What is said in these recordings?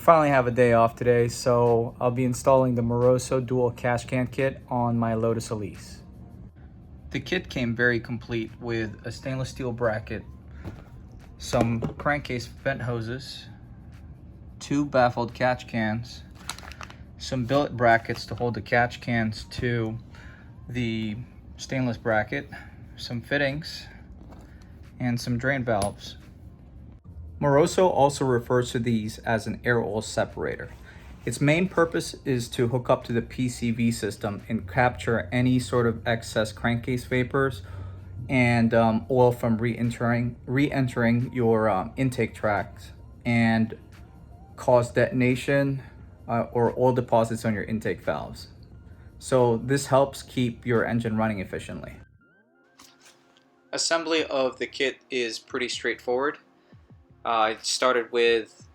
finally have a day off today, so I'll be installing the Moroso dual cash can kit on my Lotus Elise. The kit came very complete with a stainless steel bracket, some crankcase vent hoses, 2 baffled catch cans, some billet brackets to hold the catch cans to the stainless bracket, some fittings, and some drain valves. Moroso also refers to these as an air oil separator. Its main purpose is to hook up to the PCV system and capture any sort of excess crankcase vapors and oil from re-entering your intake tracts and cause detonation or oil deposits on your intake valves. So this helps keep your engine running efficiently. Assembly of the kit is pretty straightforward. I started with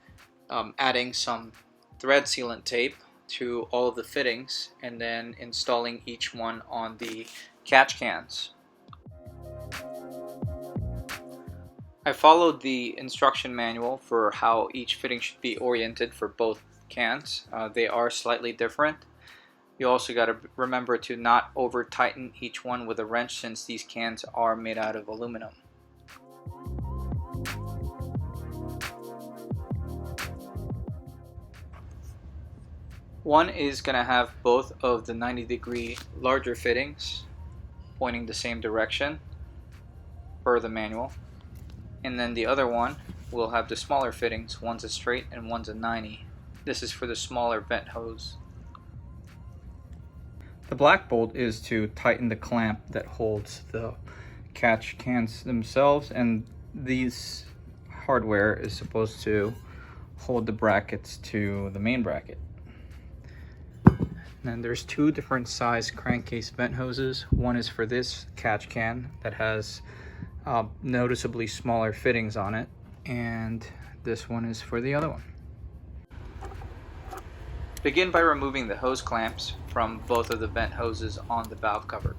adding some thread sealant tape to all of the fittings and then installing each one on the catch cans. I followed the instruction manual for how each fitting should be oriented for both cans. They are slightly different. You also got to remember to not over tighten each one with a wrench since these cans are made out of aluminum. One is going to have both of the 90-degree larger fittings pointing the same direction per the manual, and then the other one will have the smaller fittings. One's a straight and one's a 90. This is for the smaller vent hose. The black bolt is to tighten the clamp that holds the catch cans themselves, and these hardware is supposed to hold the brackets to the main bracket. And then there's 2 different size crankcase vent hoses. One is for this catch can that has noticeably smaller fittings on it, and this one is for the other one. Begin by removing the hose clamps from both of the vent hoses on the valve cover.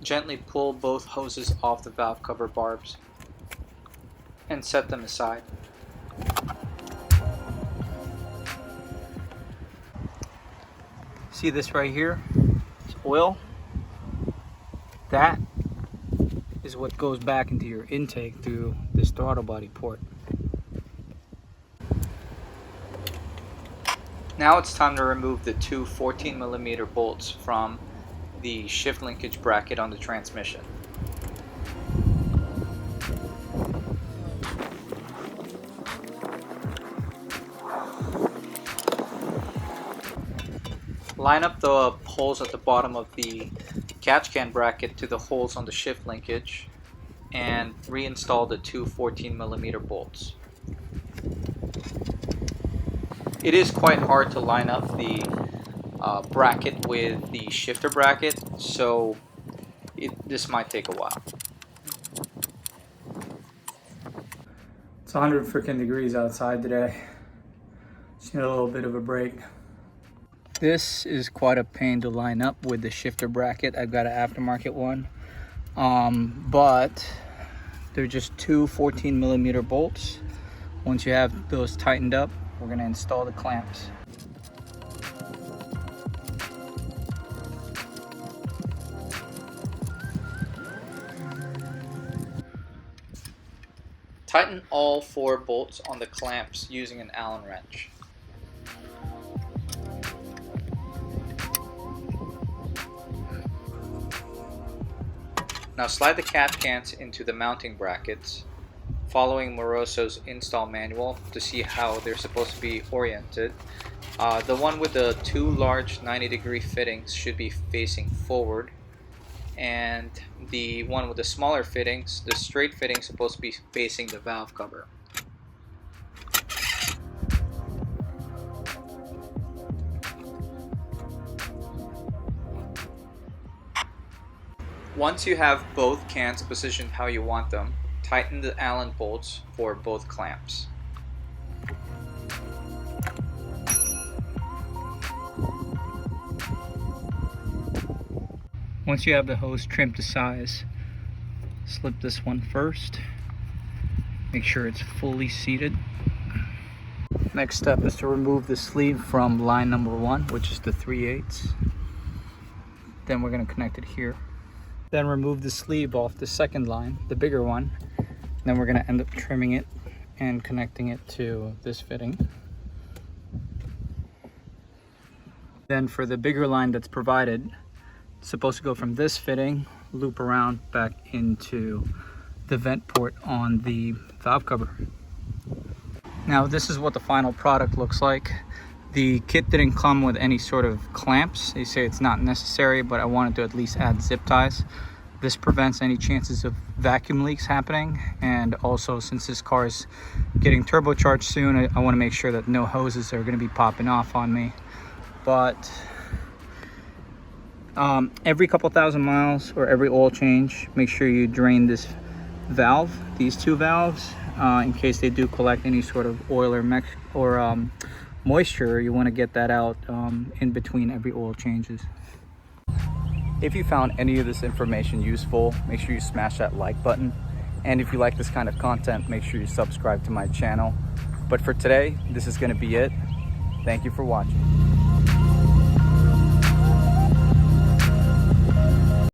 Gently pull both hoses off the valve cover barbs and set them aside. See this right here? It's oil. That is what goes back into your intake through this throttle body port. Now it's time to remove the 2 14mm bolts from the shift linkage bracket on the transmission. Line up the holes at the bottom of the catch can bracket to the holes on the shift linkage and reinstall the 2 14mm bolts. It is quite hard to line up the bracket with the shifter bracket, so this might take a while. It's 100 freaking degrees outside today. Just need a little bit of a break. This is quite a pain to line up with the shifter bracket. I've got an aftermarket one, but they're just 2 14mm bolts. Once you have those tightened up, we're going to install the clamps. Tighten all 4 bolts on the clamps using an Allen wrench. Now slide the catch cans into the mounting brackets, following Moroso's install manual to see how they're supposed to be oriented. The one with the 2 large 90-degree fittings should be facing forward, and the one with the smaller fittings, the straight fitting, is supposed to be facing the valve cover. Once you have both cans positioned how you want them, tighten the Allen bolts for both clamps. Once you have the hose trimmed to size, Slip this one first. Make sure it's fully seated. Next step is to remove the sleeve from line number 1, which is the 3/8. Then we're going to connect it here. Then remove the sleeve off the second line, the bigger one. Then we're going to end up trimming it and connecting it to this fitting. Then for the bigger line that's provided, it's supposed to go from this fitting, loop around back into the vent port on the valve cover. Now this is what the final product looks like. The kit didn't come with any sort of clamps. They say it's not necessary, but I wanted to at least add zip ties. This prevents any chances of vacuum leaks happening, and also since this car is getting turbocharged soon, I want to make sure that no hoses are going to be popping off on me. But every couple thousand miles or every oil change, make sure you drain this valve, these two valves, in case they do collect any sort of oil or moisture. You want to get that out in between every oil changes. If you found any of this information useful, make sure you smash that like button. And if you like this kind of content, make sure you subscribe to my channel. But for today, this is going to be it. Thank you for watching.